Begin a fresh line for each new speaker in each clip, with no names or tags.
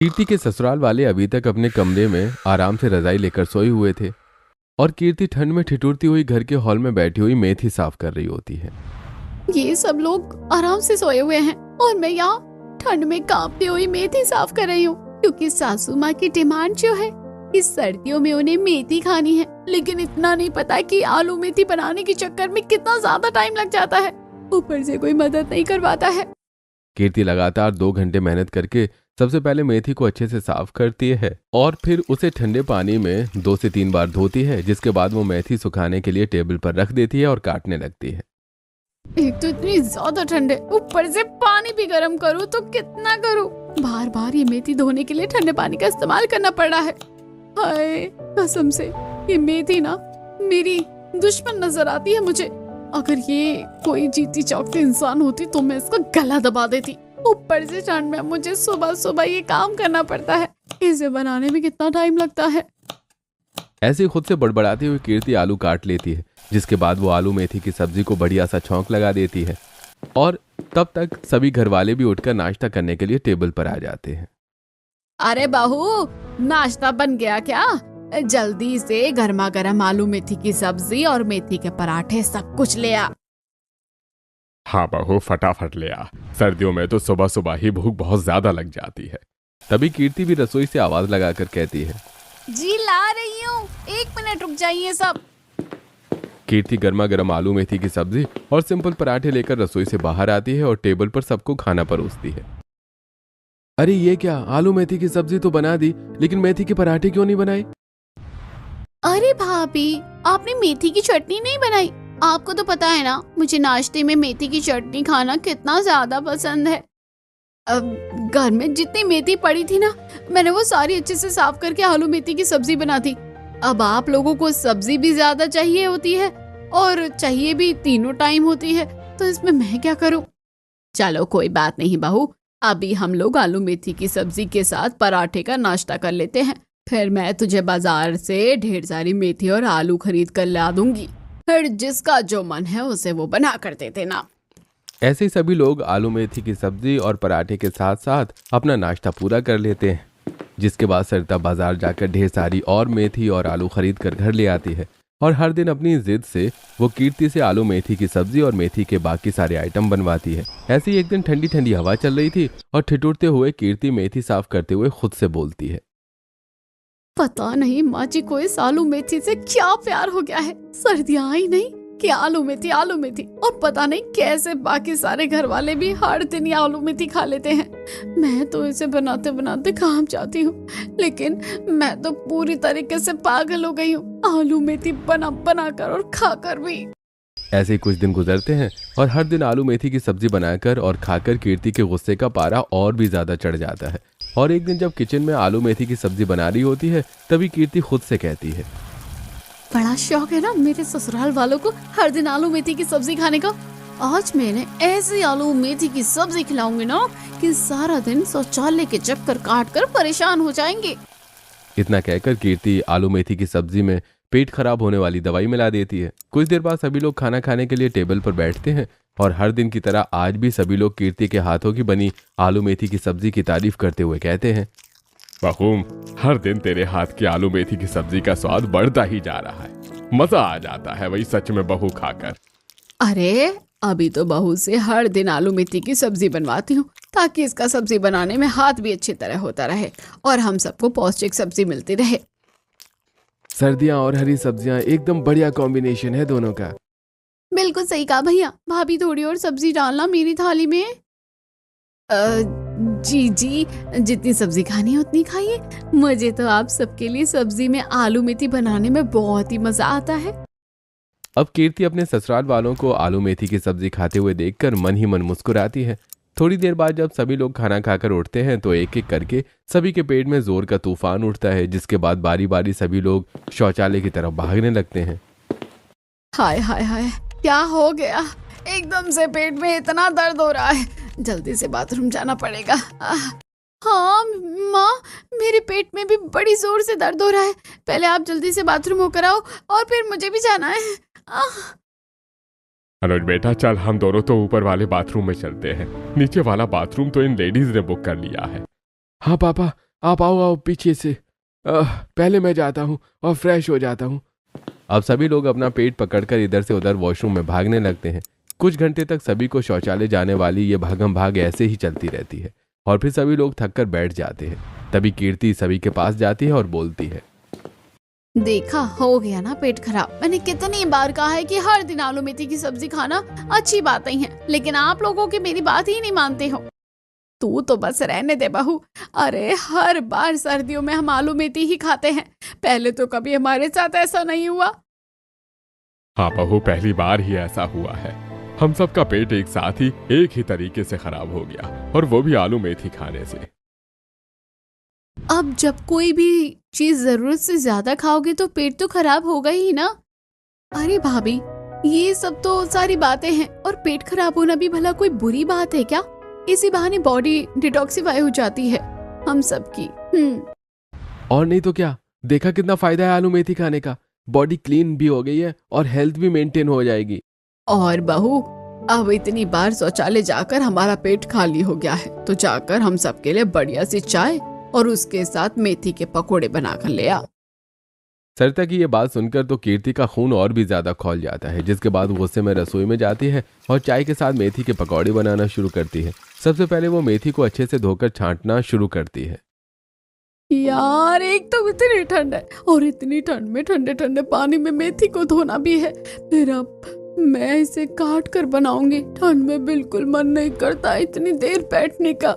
कीर्ति के ससुराल वाले अभी तक अपने कमरे में आराम से रजाई लेकर सोए हुए थे और कीर्ति ठंड में ठिठुरती हुई घर के हॉल में बैठी हुई मेथी साफ कर रही होती है।
ये सब लोग आराम से सोए हुए हैं और मैं यहाँ ठंड में कांपती हुई मेथी साफ कर रही हूँ, क्योंकि सासू माँ की डिमांड जो है कि सर्दियों में उन्हें मेथी खानी है। लेकिन इतना नहीं पता कि आलू मेथी बनाने के चक्कर में कितना ज्यादा टाइम लग जाता है, ऊपर से कोई मदद नहीं करवाता है।
कीर्ति लगातार 2 घंटे मेहनत करके सबसे पहले मेथी को अच्छे से साफ करती है और फिर उसे ठंडे पानी में 2 से 3 बार धोती है, जिसके बाद वो मेथी सुखाने के लिए टेबल पर रख देती है और काटने लगती है।
एक तो इतनी ज्यादा ठंड है, ऊपर से पानी भी गर्म करूँ तो कितना करूँ। बार बार ये मेथी धोने के लिए ठंडे पानी का इस्तेमाल करना पड़ रहा है। हाय कसम से ये मेथी ना मेरी दुश्मन नजर आती है मुझे। अगर ये कोई जीती जागती इंसान होती तो मैं इसका गला दबा देती। ऊपर से ठंड में मुझे सुबह सुबह ये काम करना पड़ता है, इसे बनाने में कितना टाइम लगता है।
ऐसे ही खुद से बड़बड़ाती हुई कीर्ति आलू काट लेती है, जिसके बाद वो आलू मेथी की सब्जी को बढ़िया सा छौंक लगा देती है और तब तक सभी घर वाले भी उठकर नाश्ता करने के लिए टेबल पर आ जाते हैं।
अरे बहू, नाश्ता बन गया क्या? जल्दी से गर्मा गर्म आलू मेथी की सब्जी और मेथी के पराठे सब कुछ ले आ।
हाँ बहू, फटाफट ले आ। सर्दियों में तो सुबह सुबह ही भूख बहुत ज्यादा लग जाती है। तभी कीर्ति भी रसोई से आवाज लगाकर कहती है,
जी ला रही हूँ, 1 मिनट रुक जाइए सब।
कीर्ति गर्मा गर्म आलू मेथी की सब्जी और सिंपल पराठे लेकर रसोई से बाहर आती है और टेबल पर सबको खाना परोसती है। अरे ये क्या, आलू मेथी की सब्जी तो बना दी, लेकिन मेथी के पराठे क्यों नहीं बनाए?
अरे भाभी, आपने मेथी की चटनी नहीं बनाई? आपको तो पता है ना, मुझे नाश्ते में मेथी की चटनी खाना कितना ज्यादा पसंद है। अब घर में जितनी मेथी पड़ी थी ना, मैंने वो सारी अच्छे से साफ करके आलू मेथी की सब्जी बना दी। अब आप लोगों को सब्जी भी ज्यादा चाहिए होती है और चाहिए भी तीनों टाइम होती है, तो इसमें मैं क्या करूं? चलो कोई बात नहीं बहू, अभी हम लोग आलू मेथी की सब्जी के साथ पराठे का नाश्ता कर लेते हैं। फिर मैं तुझे बाजार से ढेर सारी मेथी और आलू खरीद कर ला दूंगी, फिर जिसका जो मन है उसे वो बना कर दे देना।
ऐसे ही सभी लोग आलू मेथी की सब्जी और पराठे के साथ साथ अपना नाश्ता पूरा कर लेते हैं, जिसके बाद सरिता बाजार जाकर ढेर सारी और मेथी और आलू खरीद कर घर ले आती है और हर दिन अपनी जिद से वो कीर्ति से आलू मेथी की सब्जी और मेथी के बाकी सारे आइटम बनवाती है। ऐसे ही एक दिन ठंडी ठंडी हवा चल रही थी और ठिठुरते हुए कीर्ति मेथी साफ करते हुए खुद से बोलती है,
पता नहीं माँ जी को इस आलू मेथी से क्या प्यार हो गया है। सर्दियाँ आई नहीं कि आलू मेथी आलू मेथी, और पता नहीं कैसे बाकी सारे घर वाले भी हर दिन ये आलू मेथी खा लेते हैं। मैं तो इसे बनाते बनाते काम जाती हूँ, लेकिन मैं तो पूरी तरीके से पागल हो गई हूँ आलू मेथी बना बना कर और खाकर भी।
ऐसे ही कुछ दिन गुजरते हैं और हर दिन आलू मेथी की सब्जी बनाकर और खाकर कीर्ति के गुस्से का पारा और भी ज्यादा चढ़ जाता है। और एक दिन जब किचन में आलू मेथी की सब्जी बना रही होती है, तभी कीर्ति खुद से कहती है,
बड़ा शौक है ना मेरे ससुराल वालों को हर दिन आलू मेथी की सब्जी खाने का। आज मैंने ऐसी आलू मेथी की सब्जी खिलाऊंगी ना कि सारा दिन शौचालय के चक्कर काट कर परेशान हो जाएंगे।
इतना कहकर कीर्ति आलू मेथी की सब्जी में पेट खराब होने वाली दवाई मिला देती है। कुछ देर बाद सभी लोग खाना खाने के लिए टेबल पर बैठते हैं और हर दिन की तरह आज भी सभी लोग कीर्ति के हाथों की बनी आलू मेथी की सब्जी की तारीफ करते हुए कहते हैं, बहू, हर दिन तेरे हाथ की आलू मेथी की सब्जी का स्वाद बढ़ता ही जा रहा है। मजा आ जाता है वही सच में बहू खाकर।
अरे अभी तो बहू से हर दिन आलू मेथी की सब्जी बनवाती हूँ, ताकि इसका सब्जी बनाने में हाथ भी अच्छी तरह होता रहे और हम सबको पौष्टिक सब्जी मिलती रहे।
सर्दियाँ और हरी सब्जियाँ एकदम बढ़िया कॉम्बिनेशन है दोनों का।
बिल्कुल सही कहा भैया। भाभी थोड़ी और सब्जी डालना मेरी थाली में। जी जी, जितनी सब्जी खानी है उतनी खाइए। मुझे तो आप सबके लिए सब्जी में आलू मेथी बनाने में बहुत ही मजा आता है।
अब कीर्ति अपने ससुराल वालों को आलू मेथी की सब्जी खाते हुए देखकर मन ही मन मुस्कुराती है। थोड़ी देर बाद जब सभी लोग खाना खाकर उठते हैं तो एक एक करके सभी के पेट में जोर का तूफान उठता है, जिसके बाद बारी बारी सभी लोग शौचालय की तरफ भागने लगते हैं।
हाय हाय हाय, क्या हो गया? एकदम से पेट में इतना दर्द हो रहा है, जल्दी से बाथरूम जाना पड़ेगा। हाँ माँ, मेरे पेट में भी बड़ी जोर से दर्द हो रहा है। पहले आप जल्दी से बाथरूम होकर आओ और फिर मुझे भी जाना है।
अनुज बेटा, चल हम दोनों तो ऊपर वाले बाथरूम में चलते हैं। नीचे वाला बाथरूम तो इन लेडीज ने बुक कर लिया है। हाँ पापा,
आप आओ आओ पीछे से। पहले मैं जाता हूँ और फ्रेश हो जाता हूँ।
अब सभी लोग अपना पेट पकड़कर इधर से उधर वॉशरूम में भागने लगते हैं। कुछ घंटे तक सभी को शौचालय जाने वाली ये भागम भाग ऐसे ही चलती रहती है और फिर सभी लोग थक कर बैठ जाते हैं। तभी कीर्ति सभी के पास जाती है और बोलती है,
देखा, हो गया ना पेट खराब। मैंने कितनी बार कहा है कि हर दिन आलू मेथी की सब्जी खाना अच्छी बात नहीं है, लेकिन आप लोगों की मेरी बात ही नहीं मानते हो। तू तो बस रहने दे बहू। अरे हर बार सर्दियों में हम आलू मेथी ही खाते हैं, पहले तो कभी हमारे साथ ऐसा नहीं हुआ।
हाँ बहू, पहली बार ही ऐसा हुआ है। हम सबका पेट एक साथ ही एक ही तरीके से खराब हो गया, और वो भी आलू मेथी खाने से।
अब जब कोई भी चीज जरूरत से ज्यादा खाओगे तो पेट तो खराब होगा ही ना। अरे भाभी, ये सब तो सारी बातें हैं, और पेट खराब होना भी भला कोई बुरी बात है क्या? इसी बहाने बॉडी डिटॉक्सिफाई हो जाती है हम सबकी।
और नहीं तो क्या, देखा कितना फायदा है आलू मेथी खाने का। बॉडी क्लीन भी हो गई है और हेल्थ भी मेंटेन हो जाएगी।
और बहू, अब इतनी बार शौचालय जाकर हमारा पेट खाली हो गया है, तो जाकर हम सबके लिए बढ़िया सी चाय और उसके साथ मेथी के पकोड़े बनाकर ले आ।
सरिता की ये बात सुनकर तो कीर्ति का खून और भी ज्यादा खौल जाता है, जिसके बाद गुस्से में रसोई में जाती है और चाय के साथ मेथी के पकौड़े बनाना शुरू करती है। सबसे पहले वो मेथी को अच्छे से धोकर छांटना शुरू करती है।
यार, एक तो इतनी ठंड है और इतनी ठंड में ठंडे ठंडे पानी में मेथी को धोना भी है। फिर अब मैं इसे काट कर बनाऊंगी। ठंड में बिल्कुल मन नहीं करता इतनी देर बैठने का।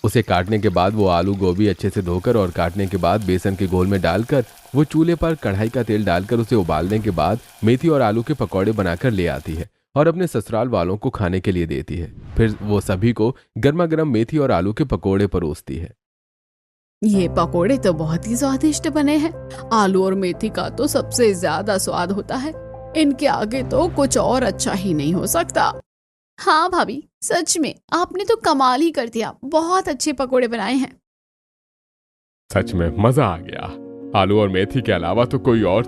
उसे काटने के बाद वो आलू गोभी अच्छे से धोकर और काटने के बाद बेसन के घोल में डालकर वो चूल्हे पर कढ़ाई का तेल डालकर उसे उबालने के बाद मेथी और आलू के पकौड़े बनाकर ले आती है और अपने ससुराल वालों को खाने के लिए देती है। फिर वो सभी को गर्मा गर्म मेथी और आलू के पकौड़े परोसती है।
ये पकोड़े तो बहुत ही स्वादिष्ट बने हैं। आलू और मेथी का तो सबसे ज्यादा स्वाद होता है, इनके आगे तो कुछ और अच्छा ही नहीं हो सकता। हाँ भाभी, सच में आपने तो कमाल ही कर दिया। बहुत अच्छे पकोड़े बनाए हैं।
सच में मजा आ गया। आलू और मेथी के अलावा तो कोई और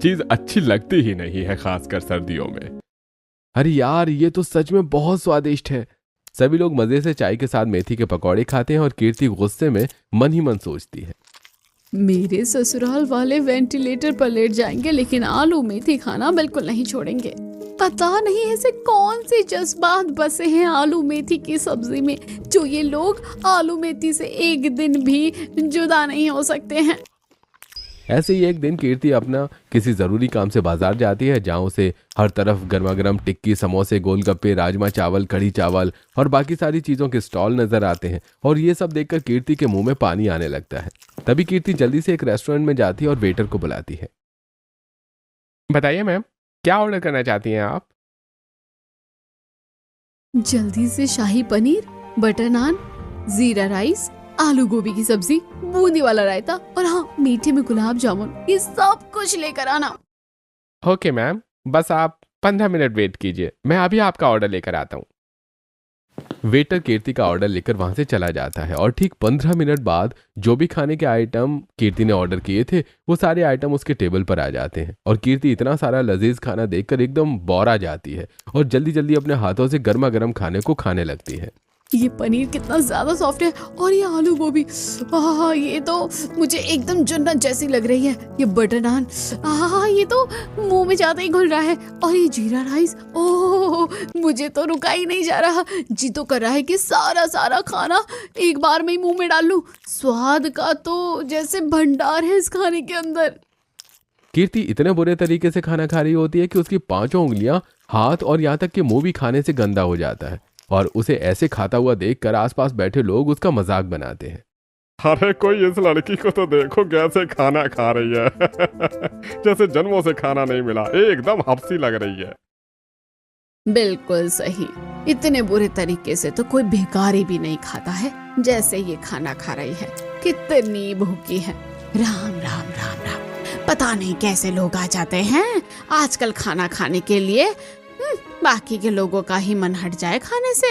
चीज अच्छी लगती ही नहीं है, खासकर सर्दियों में।
अरे यार, ये तो सच में बहुत स्वादिष्ट है। सभी लोग मजे से चाय के साथ मेथी के पकौड़े खाते हैं और कीर्ति गुस्से में मन ही मन सोचती है,
मेरे ससुराल वाले वेंटिलेटर पर लेट जाएंगे, लेकिन आलू मेथी खाना बिल्कुल नहीं छोड़ेंगे। पता नहीं ऐसे कौन से जज्बात बसे हैं आलू मेथी की सब्जी में, जो ये लोग आलू मेथी से एक दिन भी जुदा नहीं हो सकते हैं।
ऐसे ही एक दिन कीर्ति अपना किसी जरूरी काम से बाजार जाती है, जहाँ उसे हर तरफ गर्मा गर्म टिक्की, समोसे, गोलगप्पे, राजमा चावल, कढ़ी चावल और बाकी सारी चीजों के स्टॉल नजर आते हैं। और ये सब देखकर कीर्ति के मुंह में पानी आने लगता है। तभी कीर्ति जल्दी से एक रेस्टोरेंट में जाती है और वेटर को बुलाती है।
बताइए मैम, क्या ऑर्डर करना चाहती हैं आप?
जल्दी से शाही पनीर, बटर नान, जीरा राइस, आलू गोभी की सब्जी, बूंदी वाला रायता और हाँ, मीठे में गुलाब जामुन, ये सब कुछ लेकर आना।
ओके मैम, बस आप 15 मिनट वेट कीजिए, मैं अभी आपका ऑर्डर लेकर आता हूँ।
वेटर कीर्ति का ऑर्डर लेकर वहां से चला जाता है और ठीक 15 मिनट बाद जो भी खाने के आइटम कीर्ति ने ऑर्डर किए थे वो सारे आइटम उसके टेबल पर आ जाते हैं। और कीर्ति इतना सारा लजीज खाना देखकर एकदम बौरा जाती है और जल्दी जल्दी अपने हाथों से गर्मा गर्म खाने को खाने लगती है।
ये पनीर कितना ज्यादा सॉफ्ट है, और ये आलू गोभी, आहा, ये तो मुझे एकदम जन्नत जैसी लग रही है। ये बटर नान, आहा, ये तो मुंह में जाते ही घुल रहा है। और ये जीरा राइस, ओह, मुझे तो रुका ही नहीं जा रहा। जी तो कर रहा है कि सारा सारा खाना एक बार में ही मुंह में डाल लूं। स्वाद का तो जैसे भंडार है इस खाने के अंदर।
कीर्ति इतने बुरे तरीके से खाना खा रही होती है कि उसकी 5 उंगलियां, हाथ और यहाँ तक कि मुंह भी खाने से गंदा हो जाता है। और उसे ऐसे खाता हुआ देखकर आसपास बैठे लोग उसका मजाक बनाते हैं।
अरे कोई इस लड़की को तो देखो कैसे खाना खा रही है। जैसे जन्मों से खाना नहीं मिला, एकदम हफ्सी लग रही है।
बिल्कुल सही, इतने बुरे तरीके से तो कोई भिखारी भी नहीं खाता है जैसे ये खाना खा रही है। कितनी भूखी है। राम राम राम राम, पता नहीं कैसे लोग आ जाते हैं आजकल खाना खाने के लिए। बाकी के लोगों का ही मन हट जाए खाने से।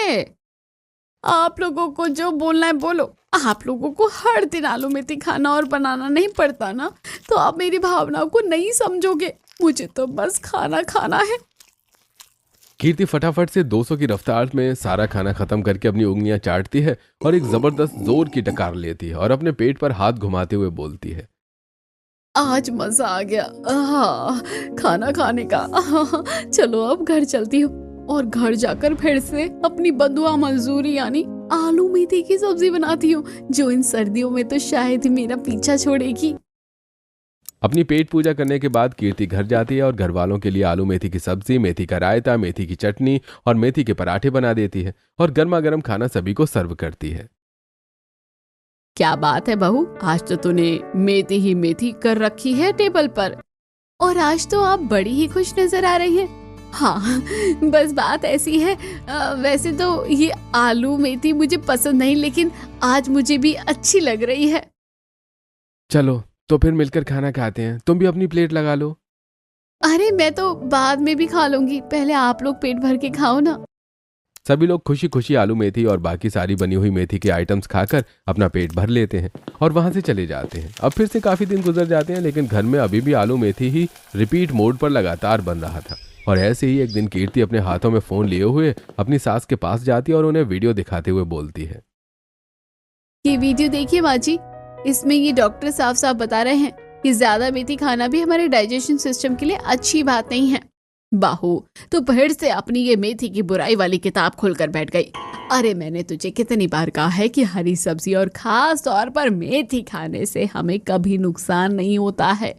आप लोगों को जो बोलना है बोलो। आप लोगों को हर दिन आलू मेथी खाना और बनाना नहीं पड़ता ना, तो आप मेरी भावनाओं को नहीं समझोगे। मुझे तो बस खाना खाना है।
कीर्ति फटाफट से 200 की रफ्तार में सारा खाना खत्म करके अपनी उंगलियां चाटती है और एक जबरदस्त जोर की डकार लेती है और अपने पेट पर हाथ घुमाते हुए बोलती है,
आज मजा आ गया खाना खाने का। चलो अब घर चलती हूँ और घर जाकर फिर से अपनी बदुआ मजदूरी यानी आलू मेथी की सब्जी बनाती हूँ, जो इन सर्दियों में तो शायद ही मेरा पीछा छोड़ेगी।
अपनी पेट पूजा करने के बाद कीर्ति घर जाती है और घर वालों के लिए आलू मेथी की सब्जी, मेथी का रायता, मेथी की चटनी और मेथी के पराठे बना देती है और गर्मा गर्म खाना सभी को सर्व करती है।
क्या बात है बहू, आज तो तूने मेथी ही मेथी कर रखी है टेबल पर, और आज तो आप बड़ी ही खुश नजर आ रही हैं। हाँ, बस बात ऐसी है, वैसे तो ये आलू मेथी मुझे पसंद नहीं, लेकिन आज मुझे भी अच्छी लग रही है।
चलो तो फिर मिलकर खाना खाते हैं, तुम भी अपनी प्लेट लगा लो।
अरे मैं तो बाद में भी खा लूंगी, पहले आप लोग पेट भर के खाओ ना।
सभी लोग खुशी खुशी आलू मेथी और बाकी सारी बनी हुई मेथी के आइटम्स खाकर अपना पेट भर लेते हैं और वहां से चले जाते हैं। अब फिर से काफी दिन गुजर जाते हैं, लेकिन घर में अभी भी आलू मेथी ही रिपीट मोड पर लगातार बन रहा था। और ऐसे ही एक दिन कीर्ति अपने हाथों में फोन लिए हुए अपनी सास के पास जाती है और उन्हें वीडियो दिखाते हुए बोलती है,
ये वीडियो देखिए माँ जी, इसमें ये डॉक्टर साफ साफ बता रहे हैं कि ज्यादा मेथी खाना भी हमारे डाइजेशन सिस्टम के लिए अच्छी बात नहीं है। बाहू तो फिर से अपनी ये मेथी की बुराई वाली किताब खोलकर बैठ गई। अरे मैंने तुझे कितनी बार कहा है कि हरी सब्जी और खास तौर पर मेथी खाने से हमें कभी नुकसान नहीं होता है।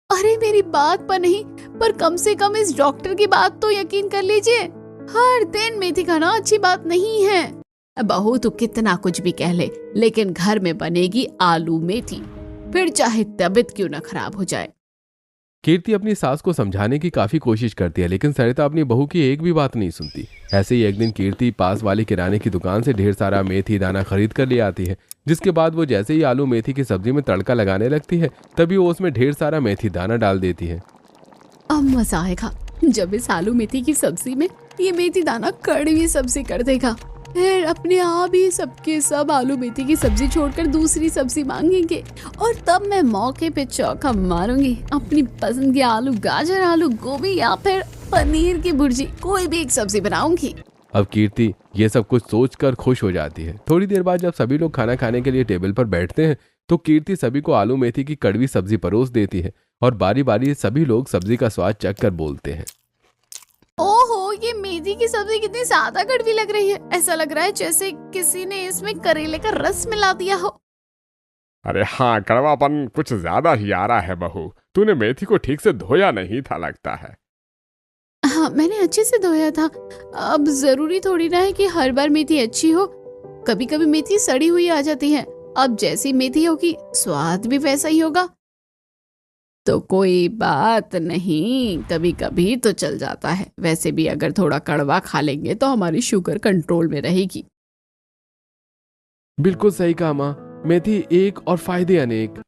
अरे मेरी बात पर नहीं, पर कम से कम इस डॉक्टर की बात तो यकीन कर लीजिए। हर दिन मेथी खाना अच्छी बात नहीं है। बहू तू कितना कुछ भी कह ले, लेकिन घर में बनेगी आलू मेथी, फिर चाहे तबीयत क्यों ना खराब हो जाए।
कीर्ति अपनी सास को समझाने की काफी कोशिश करती है, लेकिन सरिता अपनी बहू की एक भी बात नहीं सुनती। ऐसे ही एक दिन कीर्ति पास वाली किराने की दुकान से ढेर सारा मेथी दाना खरीद कर ले आती है, जिसके बाद वो जैसे ही आलू मेथी की सब्जी में तड़का लगाने लगती है, तभी वो उसमें ढेर सारा मेथी दाना डाल देती है।
अब मजा आएगा जब इस आलू मेथी की सब्जी में ये मेथी दाना कड़वी सब्जी कर देगा, फिर अपने आप ही सबके सब आलू मेथी की सब्जी छोड़कर दूसरी सब्जी मांगेंगे, और तब मैं मौके पे चौका मारूंगी। अपनी पसंद की आलू गाजर, आलू गोभी या फिर पनीर की भुर्जी, कोई भी एक सब्जी बनाऊंगी।
अब कीर्ति ये सब कुछ सोचकर खुश हो जाती है। थोड़ी देर बाद जब सभी लोग खाना खाने के लिए टेबल पर बैठते हैं, तो कीर्ति सभी को आलू मेथी की कड़वी सब्जी परोस देती है और बारी बारी सभी लोग सब्जी का स्वाद चख कर बोलते हैं,
ओहो, ये मेथी की सब्जी कितनी ज्यादा कड़वी लग रही है। ऐसा लग रहा है जैसे किसी ने इसमें करेले का रस मिला दिया हो।
अरे हाँ, कड़वापन कुछ ज्यादा ही आ रहा है बहू। तूने मेथी को ठीक से धोया नहीं था लगता है।
हाँ, मैंने अच्छे से धोया था। अब जरूरी थोड़ी ना है कि हर बार मेथी अच्छी हो, कभी कभी मेथी सड़ी हुई आ जाती है। अब जैसी मेथी होगी स्वाद भी वैसा ही होगा। तो कोई बात नहीं, कभी कभी तो चल जाता है। वैसे भी अगर थोड़ा कड़वा खा लेंगे तो हमारी शुगर कंट्रोल में रहेगी।
बिल्कुल सही कहा माँ, मेथी एक और फायदे अनेक।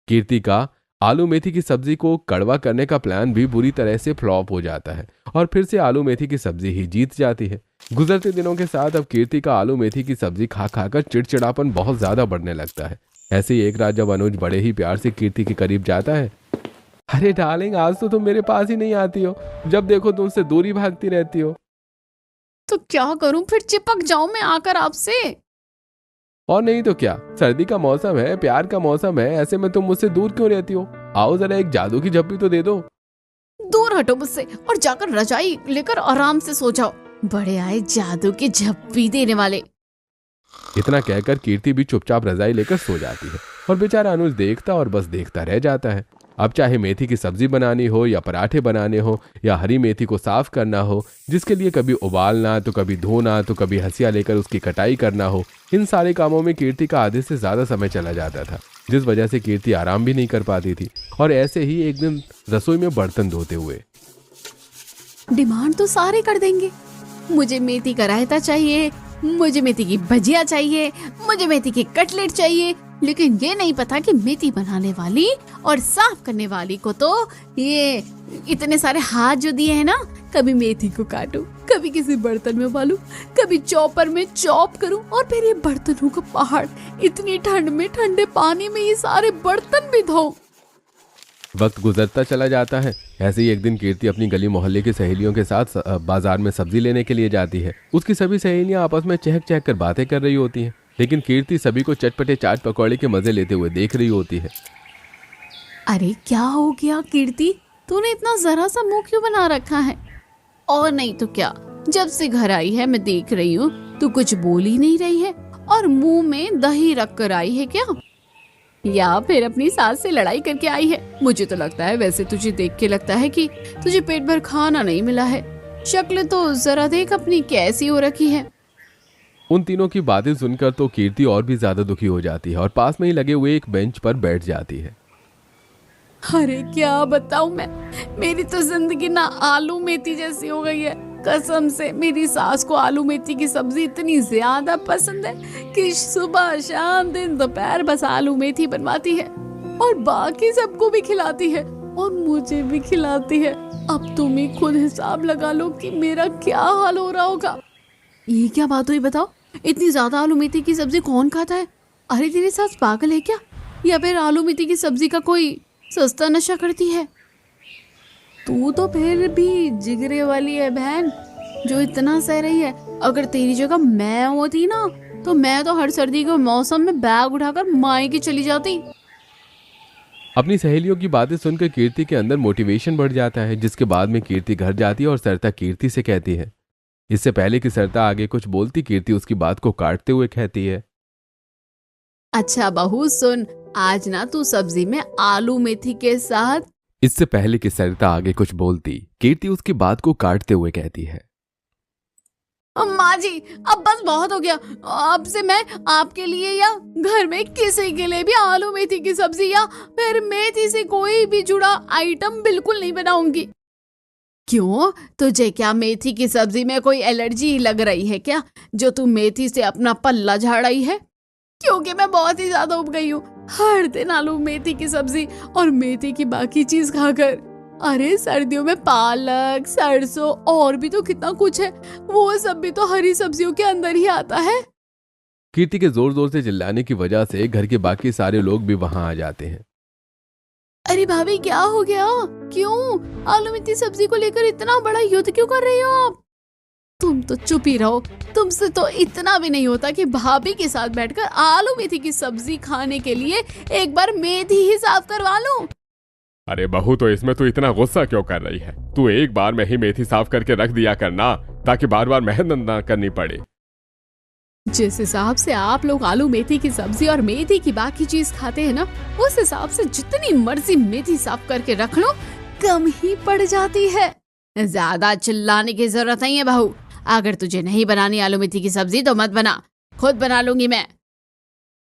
कीर्ति का आलू मेथी की सब्जी को कड़वा करने का प्लान भी बुरी तरह से फ्लॉप हो जाता है और फिर से आलू मेथी की सब्जी ही जीत जाती है। गुजरते दिनों के साथ अब कीर्ति का आलू मेथी की सब्जी खा खाकर चिड़चिड़ापन बहुत ज्यादा बढ़ने लगता है। ऐसे ही एक रात जब अनुज बड़े ही प्यार से कीर्ति के करीब जाता है, अरे डार्लिंग, आज तो तुम मेरे पास ही नहीं आती हो, जब देखो तुमसे दूरी भागती रहती हो।
तो क्या करूं, फिर चिपक जाऊं मैं आकर आपसे।
और नहीं तो क्या, सर्दी का मौसम है, प्यार का मौसम है, ऐसे में तुम मुझसे दूर क्यों रहती हो? आओ जरा एक जादू की झप्पी तो दे दो।
दूर हटो मुझसे और जाकर रजाई लेकर आराम से सो जाओ। बड़े आए जादू की झप्पी देने वाले।
इतना कहकर कीर्ति भी चुपचाप रजाई लेकर सो जाती है और बेचारा अनुज देखता और बस देखता रह जाता है। अब चाहे मेथी की सब्जी बनानी हो या पराठे बनाने हो या हरी मेथी को साफ करना हो, जिसके लिए कभी उबालना तो कभी धोना तो कभी हंसिया लेकर उसकी कटाई करना हो, इन सारे कामों में कीर्ति का आधे से ज्यादा समय चला जाता था, जिस वजह से कीर्ति आराम भी नहीं कर पाती थी। और ऐसे ही एक दिन रसोई में बर्तन धोते हुए,
डिमांड तो सारे कर देंगे। मुझे मेथी का रायता चाहिए, मुझे मेथी की भजिया चाहिए, मुझे मेथी की कटलेट चाहिए, लेकिन ये नहीं पता कि मेथी बनाने वाली और साफ करने वाली को तो ये इतने सारे हाथ जो दिए हैं ना, कभी मेथी को काटूं, कभी किसी बर्तन में उबालूं, कभी चॉपर में चॉप करूं, और फिर ये बर्तनों का पहाड़, इतनी ठंड में ठंडे पानी में ये सारे बर्तन भी धो।
वक्त गुजरता चला जाता है ऐसे ही एक दिन कीर्ति अपनी गली मोहल्ले की सहेलियों के साथ बाजार में सब्जी लेने के लिए जाती है। उसकी सभी सहेलियां आपस में चहक चहक कर बातें कर रही होती हैं, लेकिन कीर्ति सभी को चटपटे चाट पकौड़े के मजे लेते हुए देख रही होती है।
अरे क्या हो गया कीर्ति, तूने इतना जरा सा मुंह क्यों बना रखा है? और नहीं तो क्या, जब से घर आई है मैं देख रही हूँ तू कुछ बोल ही नहीं रही है और मुंह में दही रख कर आई है क्या, या फिर अपनी सास से लड़ाई करके आई है? मुझे तो लगता है, वैसे तुझे देख के लगता है कि तुझे पेट भर खाना नहीं मिला है। शक्ल तो जरा देख अपनी कैसी हो रखी है।
उन तीनों की बातें सुनकर तो कीर्ति और भी ज्यादा दुखी हो जाती है और पास में ही लगे हुए एक बेंच पर बैठ जाती है।
अरे क्या बताऊं मैं, मेरी तो जिंदगी ना आलू मेथी जैसी हो गई है। कसम से मेरी सास को आलू मेथी की सब्जी इतनी ज्यादा पसंद है कि सुबह शाम दिन दोपहर बस आलू मेथी बनवाती है और बाकी सबको भी खिलाती है और मुझे भी खिलाती है। अब तुम ही खुद हिसाब लगा लो कि मेरा क्या हाल हो रहा होगा। ये क्या बात हुई बताओ, इतनी ज्यादा आलू मेथी की सब्जी कौन खाता है? अरे तेरी सास पागल है क्या, या फिर आलू मेथी की सब्जी का कोई सस्ता नशा करती है? तू तो फिर भी जिगरे वाली है बहन, जो इतना सह रही है। अगर तेरी जगह मैं होती ना तो मैं तो हर सर्दी के मौसम में बैग उठाकर मायके चली जाती।
अपनी सहेलियों की बातें सुनकर कीर्ति के अंदर मोटिवेशन बढ़ जाता है, जिसके बाद में कीर्ति घर जाती है और सरिता कीर्ति से कहती है। इससे पहले कि सरिता आगे कुछ बोलती, कीर्ति उसकी बात को काटते हुए कहती है,
अच्छा बहू सुन, आज ना तू सब्जी में आलू मेथी के साथ।
इससे पहले कि सरिता आगे कुछ बोलती, कीर्ति उसकी बात को काटते हुए कहती है,
अम्मा जी अब बस बहुत हो गया। अब से मैं आपके लिए या घर में किसी के लिए भी आलू मेथी की सब्जी या फिर मेथी से कोई भी जुड़ा आइटम बिल्कुल नहीं बनाऊंगी। क्यों, तुझे क्या मेथी की सब्जी में कोई एलर्जी लग रही है क्या, जो तू मेथी से अपना पल्ला झाड़ रही है? क्योंकि मैं बहुत ही ज्यादा उब गई हूँ हर दिन आलू मेथी की सब्जी और मेथी की बाकी चीज खाकर। अरे सर्दियों में पालक, सरसों और भी तो कितना कुछ है, वो सब भी तो हरी सब्जियों के अंदर ही आता है।
कीर्ति के जोर जोर से चिल्लाने की वजह से घर के बाकी सारे लोग भी वहां आ जाते हैं।
अरे भाभी क्या हो गया, क्यों आलू मेथी सब्जी को लेकर इतना बड़ा युद्ध क्यों कर रही हो आप? तुम तो चुप ही रहो, तुमसे तो इतना भी नहीं होता कि भाभी के साथ बैठकर आलू मेथी की सब्जी खाने के लिए एक बार मेथी ही साफ करवा लूं।
अरे बहू, तो इसमें तू इतना गुस्सा क्यों कर रही है? तू एक बार में ही मेथी साफ करके रख दिया करना, ताकि बार बार मेहनत ना करनी पड़े।
जिस हिसाब से आप लोग आलू मेथी की सब्जी और मेथी की बाकी चीज खाते हैं ना, उस हिसाब से जितनी मर्जी मेथी साफ करके रख लो कम ही पड़ जाती है। ज्यादा चिल्लाने की जरूरत नहीं है बहू। अगर तुझे नहीं बनानी आलू मेथी की सब्जी तो मत बना, खुद बना लूंगी मैं।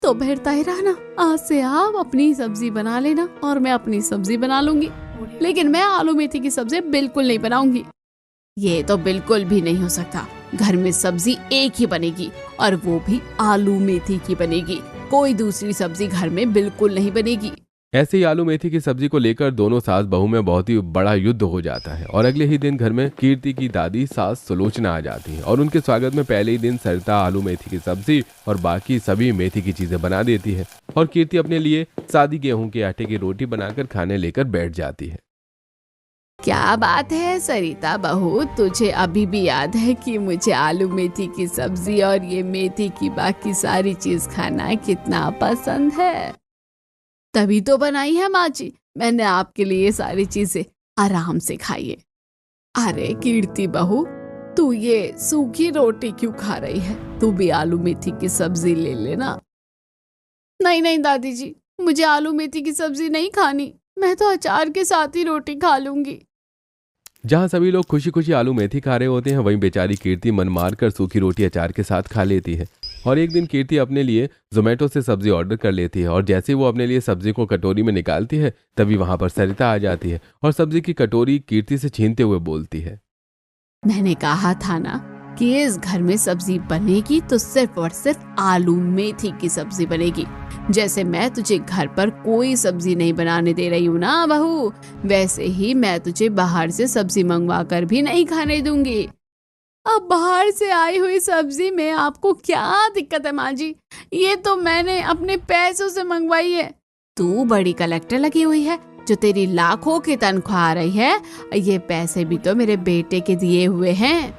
तो फिर तय रहना, आज से आप अपनी सब्जी बना लेना और मैं अपनी सब्जी बना लूंगी, लेकिन मैं आलू मेथी की सब्जी बिल्कुल नहीं बनाऊंगी। ये तो बिल्कुल भी नहीं हो सकता। घर में सब्जी एक ही बनेगी और वो भी आलू मेथी की बनेगी, कोई दूसरी सब्जी घर में बिल्कुल नहीं बनेगी।
ऐसे ही आलू मेथी की सब्जी को लेकर दोनों सास बहू में बहुत ही बड़ा युद्ध हो जाता है और अगले ही दिन घर में कीर्ति की दादी सास सुलोचना आ जाती है और उनके स्वागत में पहले ही दिन सरिता आलू मेथी की सब्जी और बाकी सभी मेथी की चीजें बना देती है और कीर्ति अपने लिए सादी गेहूं के आटे की रोटी बनाकर खाने लेकर बैठ जाती है।
क्या बात है सरिता बहू, तुझे अभी भी याद है कि मुझे आलू मेथी की सब्जी और ये मेथी की बाकी सारी चीज खाना कितना पसंद है? तभी तो बनाई है माँ जी मैंने आपके लिए सारी चीजें, आराम से खाइए। अरे कीर्ति बहू, तू ये सूखी रोटी क्यों खा रही है? तू भी आलू मेथी की सब्जी ले लेना। नहीं नहीं दादी जी, मुझे आलू मेथी की सब्जी नहीं खानी, मैं तो अचार के साथ ही रोटी खा लूंगी।
जहाँ सभी लोग खुशी खुशी आलू मेथी खा रहे होते हैं, वहीं बेचारी कीर्ति मन मार कर सूखी रोटी अचार के साथ खा लेती है। और एक दिन कीर्ति अपने लिए जोमेटो से सब्जी ऑर्डर कर लेती है और जैसे वो अपने लिए सब्जी को कटोरी में निकालती है, तभी वहां पर सरिता आ जाती है और सब्जी की कटोरी कीर्ति से छीनते हुए बोलती है,
मैंने कहा था ना कि इस घर में सब्जी बनेगी तो सिर्फ और सिर्फ आलू मेथी की सब्जी बनेगी। जैसे मैं तुझे घर पर कोई सब्जी नहीं बनाने दे रही हूँ ना बहू, वैसे ही मैं तुझे बाहर से सब्जी मंगवा कर भी नहीं खाने दूंगी। अब बाहर से आई हुई सब्जी में आपको क्या दिक्कत है माँ जी? ये तो मैंने अपने पैसों से मंगवाई है। तू बड़ी कलेक्टर लगी हुई है, जो तेरी लाखों की तनख्वाह आ रही है, ये पैसे भी तो मेरे बेटे के दिए हुए हैं।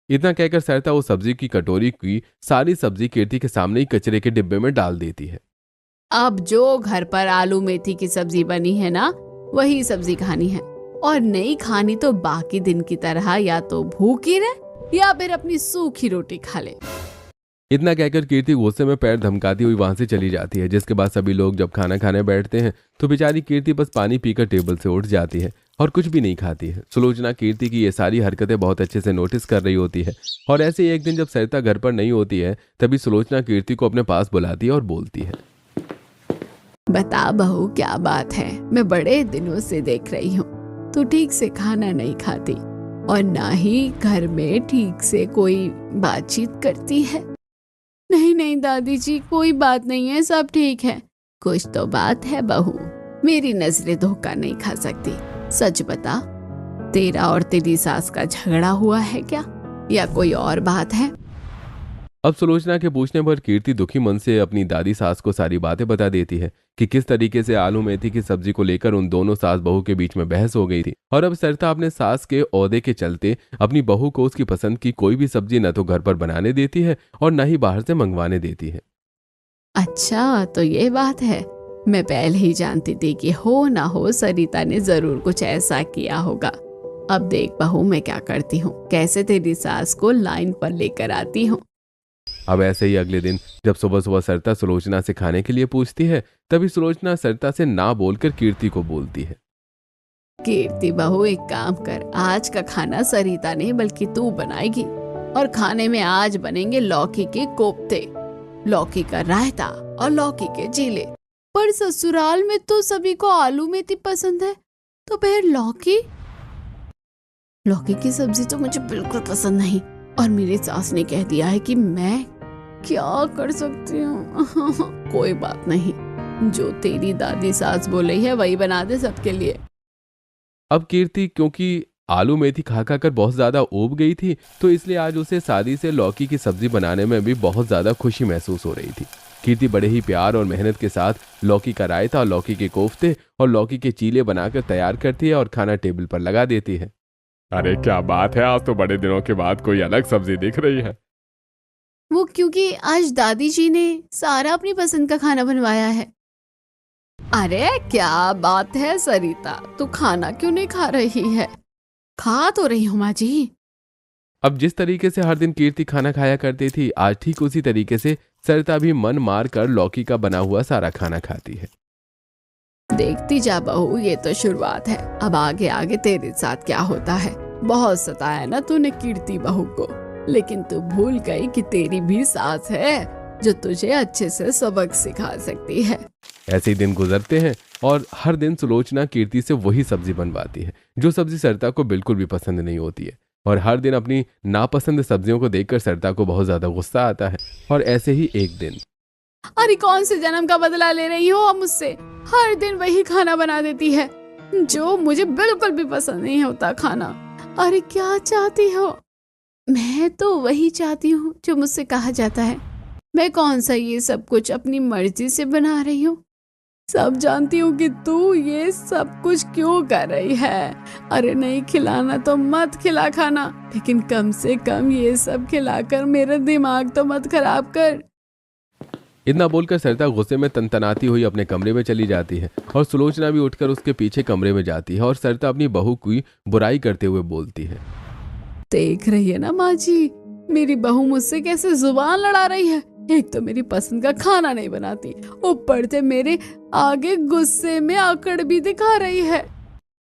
इतना कहकर सरिता उस सब्जी की कटोरी की सारी सब्जी कीर्ति के सामने ही कचरे के डिब्बे में डाल देती है।
अब जो घर पर आलू मेथी की सब्जी बनी है ना, वही सब्जी खानी है, और नहीं खानी तो बाकी दिन की तरह या तो भूखी रहे या फिर अपनी सूखी रोटी खा ले।
इतना कहकर कीर्ति गुस्से में पैर धमकाती हुई वहां से चली जाती है। जिसके बाद सभी लोग जब खाना खाने बैठते हैं तो बेचारी कीर्ति बस पानी पीकर टेबल से उठ जाती है और कुछ भी नहीं खाती है। सुलोचना कीर्ति की ये सारी हरकतें बहुत अच्छे से नोटिस कर रही होती है, और ऐसे ही एक दिन जब सरिता घर पर नहीं होती है तभी सुलोचना कीर्ति को अपने पास बुलाती है और बोलती है,
बता बहू, क्या बात है? मैं बड़े दिनों से देख रही हूँ तू ठीक से खाना नहीं खाती और ना ही घर में ठीक से कोई बातचीत करती है। नहीं नहीं दादी जी, कोई बात नहीं है, सब ठीक है। कुछ तो बात है बहू, मेरी नजरें धोखा नहीं खा सकती। सच बता, तेरा और तेरी सास का झगड़ा हुआ है क्या, या कोई और बात है?
अब सुलोचना के पूछने पर कीर्ति दुखी मन से अपनी दादी सास को सारी बातें बता देती है कि किस तरीके से आलू मेथी की सब्जी को लेकर उन दोनों सास बहू के बीच में बहस हो गई थी, और अब सरिता अपने सास के ओहदे के चलते अपनी बहू को उसकी पसंद की कोई भी सब्जी न तो घर पर बनाने देती है और न ही बाहर से मंगवाने देती है।
अच्छा, तो ये बात है। मैं पहले ही जानती थी कि हो ना हो सरिता ने जरूर कुछ ऐसा किया होगा। अब देख बहू, मैं क्या करती हूँ, कैसे तेरी सास को लाइन पर लेकर आती हूँ।
अब ऐसे ही अगले दिन जब सुबह सुबह सरिता सुलोचना से खाने के लिए पूछती है, तभी सुलोचना सरिता से ना बोलकर कीर्ति को बोलती है,
कीर्ति बहू, एक काम कर, आज का खाना सरिता नहीं बल्कि तू बनाएगी, और खाने में आज बनेंगे लौकी के कोफ्ते, लौकी का रायता और लौकी के चीले। पर ससुराल में तो सभी को आलू मेथी पसंद है, तो फिर लौकी की सब्जी तो मुझे बिल्कुल पसंद नहीं, और मेरी सास ने कह दिया है कि मैं क्या कर सकती हूँ। कोई बात नहीं, जो तेरी दादी सास बोले है वही बना दे सबके लिए।
अब कीर्ति क्योंकि आलू मेथी खा खा कर बहुत ज्यादा ऊब गई थी, तो इसलिए आज उसे शादी से लौकी की सब्जी बनाने में भी बहुत ज्यादा खुशी महसूस हो रही थी। कीर्ति बड़े ही प्यार और मेहनत के साथ लौकी का रायता, लौकी के कोफ्ते और लौकी के चीले बनाकर तैयार करती है और खाना टेबल पर लगा देती है।
अरे क्या बात है, आज तो बड़े दिनों के बाद कोई अलग सब्जी दिख रही है।
वो क्योंकि आज दादी जी ने सारा अपनी पसंद का खाना बनवाया है। अरे क्या बात है सरिता, तू खाना क्यों नहीं खा रही है? खा तो रही हूँ माँ जी।
अब जिस तरीके से हर दिन कीर्ति खाना खाया करती थी, आज ठीक उसी तरीके से सरिता भी मन मार कर लौकी का बना हुआ सारा खाना खाती है।
देखती जा बहू, ये तो शुरुआत है, अब आगे आगे तेरे साथ क्या होता है। बहुत सताया ना तूने कीर्ति बहू को, लेकिन तू भूल गई कि तेरी भी सास है जो तुझे अच्छे से सबक सिखा सकती है।
ऐसे ही दिन गुजरते हैं और हर दिन सुलोचना कीर्ति से वही सब्जी बनवाती है जो सब्जी सरिता को बिल्कुल भी पसंद नहीं होती है, और हर दिन अपनी नापसंद सब्जियों को देखकर सरिता को बहुत ज्यादा गुस्सा आता है। और ऐसे ही एक दिन,
अरे कौन से जन्म का बदला ले रही हो अब मुझसे? हर दिन वही खाना बना देती है जो मुझे बिल्कुल भी पसंद नहीं होता खाना। अरे क्या चाहती हो? मैं तो वही चाहती हूँ जो मुझसे कहा जाता है। मैं कौन सा ये सब कुछ अपनी मर्जी से बना रही हूँ? सब जानती हूँ कि तू ये सब कुछ क्यों कर रही है। अरे नहीं खिलाना तो मत खिला खाना, लेकिन कम से कम ये सब खिलाकर मेरा दिमाग तो मत खराब कर।
इतना बोलकर सरिता गुस्से में तनतनाती हुई अपने कमरे में चली जाती है, और सुलोचना भी उठकर उसके पीछे कमरे में जाती है, और सरिता अपनी बहू की बुराई करते हुए बोलती है,
देख रही है ना माँ जी, मेरी बहू मुझसे कैसे जुबान लड़ा रही है। एक तो मेरी पसंद का खाना नहीं बनाती, ऊपर से मेरे आगे गुस्से में आकड़ भी दिखा रही है।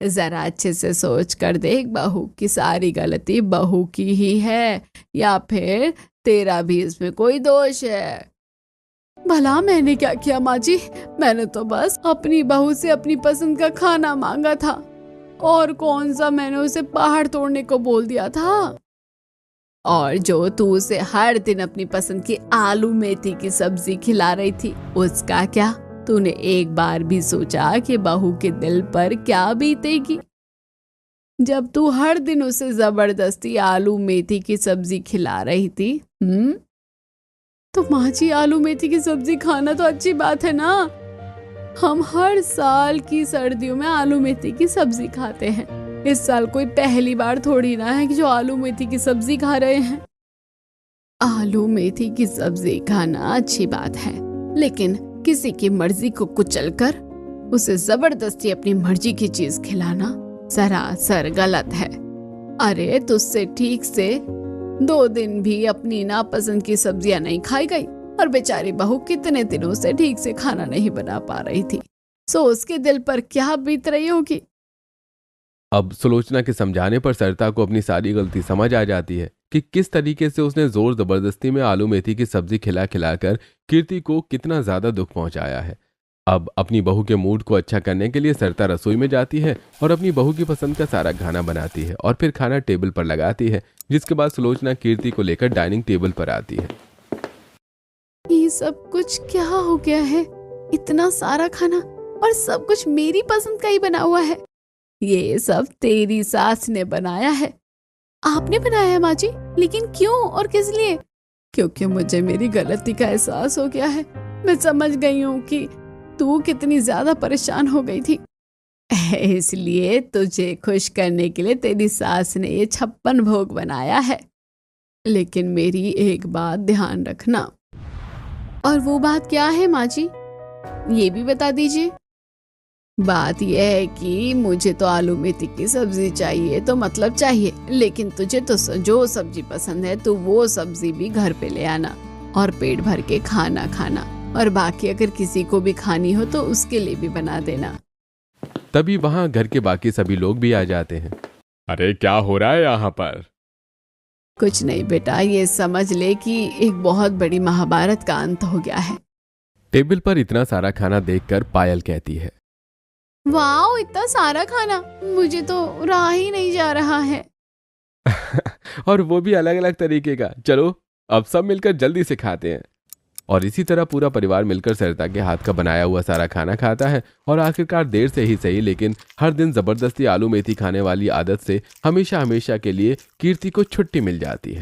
जरा अच्छे से सोच कर देख बहू की सारी गलती बहू की ही है, या फिर तेरा भी इसमें कोई दोष है। भला मैंने क्या किया माँ जी? मैंने तो बस अपनी बहू से अपनी पसंद का खाना मांगा था, और कौन सा मैंने उसे पहाड़ तोड़ने को बोल दिया था। और जो तू उसे हर दिन अपनी पसंद की आलू मेथी की सब्जी खिला रही थी, उसका क्या? तूने एक बार भी सोचा कि बहू के दिल पर क्या बीतेगी जब तू हर दिन उसे जबरदस्ती आलू मेथी की सब्जी खिला रही थी? तो माँ जी, आलू मेथी की सब्जी खाना तो अच्छी बात है ना, हम हर साल की सर्दियों में आलू मेथी की सब्जी खाते हैं। इस साल कोई पहली बार थोड़ी ना है कि जो आलू मेथी की सब्जी खा रहे हैं। आलू मेथी की सब्जी खाना अच्छी बात है, लेकिन किसी की मर्जी को कुचलकर उसे जबरदस्ती अपनी मर्जी की चीज खिलाना सरासर गलत है। अरे तुझसे ठीक से 2 दिन भी अपनी नापसंद की सब्जियां नहीं खाई गई और बेचारी बहू कितने दिनों से ठीक से खाना नहीं बना पा रही थी। सो उसके दिल पर क्या बीत रही होगी।
अब सुलोचना के समझाने पर सरिता को अपनी सारी गलती समझ आ जाती है कि किस तरीके से उसने जोर जबरदस्ती में आलू मेथी की सब्जी खिला खिलाकर कीर्ति को कितना ज्यादा दुख पहुंचाया है। अब अपनी बहू के मूड को अच्छा करने के लिए सरिता रसोई में जाती है और अपनी बहू की पसंद का सारा खाना बनाती है और फिर खाना टेबल पर लगाती है, जिसके बाद सुलोचना कीर्ति को लेकर डाइनिंग टेबल पर आती है।
ये सब कुछ क्या हो गया है? इतना सारा खाना और सब कुछ मेरी पसंद का ही बना हुआ है। ये सब तेरी सास ने बनाया है। आपने बनाया है माँ जी? लेकिन क्यों और किस लिए? क्योंकि मुझे मेरी गलती का एहसास हो गया है। मैं समझ गई हूँ कि तू कितनी ज्यादा परेशान हो गई थी, इसलिए तुझे खुश करने के लिए तेरी सास ने ये 56 भोग बनाया है। लेकिन मेरी एक बात ध्यान रखना। और वो बात क्या है माँ जी? ये भी बता दीजिए। बात यह है कि मुझे तो आलू मेथी की सब्जी चाहिए तो मतलब चाहिए, लेकिन तुझे तो जो सब्जी पसंद है तो वो सब्जी भी घर पे ले आना और पेट भर के खाना खाना, और बाकी अगर किसी को भी खानी हो तो उसके लिए भी बना देना।
तभी वहां घर के बाकी सभी लोग भी आ जाते हैं।
अरे क्या हो रहा है यहाँ पर?
कुछ नहीं बेटा, ये समझ ले कि एक बहुत बड़ी महाभारत का अंत हो गया है।
टेबल पर इतना सारा खाना देखकर पायल कहती है,
वाओ, इतना सारा खाना, मुझे तो रहा ही नहीं जा रहा है।
और वो भी अलग अलग तरीके का। चलो अब सब मिलकर जल्दी से खाते हैं। और इसी तरह पूरा परिवार मिलकर सरिता के हाथ का बनाया हुआ सारा खाना खाता है और आखिरकार देर से ही सही लेकिन हर दिन जबरदस्ती आलू मेथी खाने वाली आदत से हमेशा हमेशा के लिए कीर्ति को छुट्टी मिल जाती है।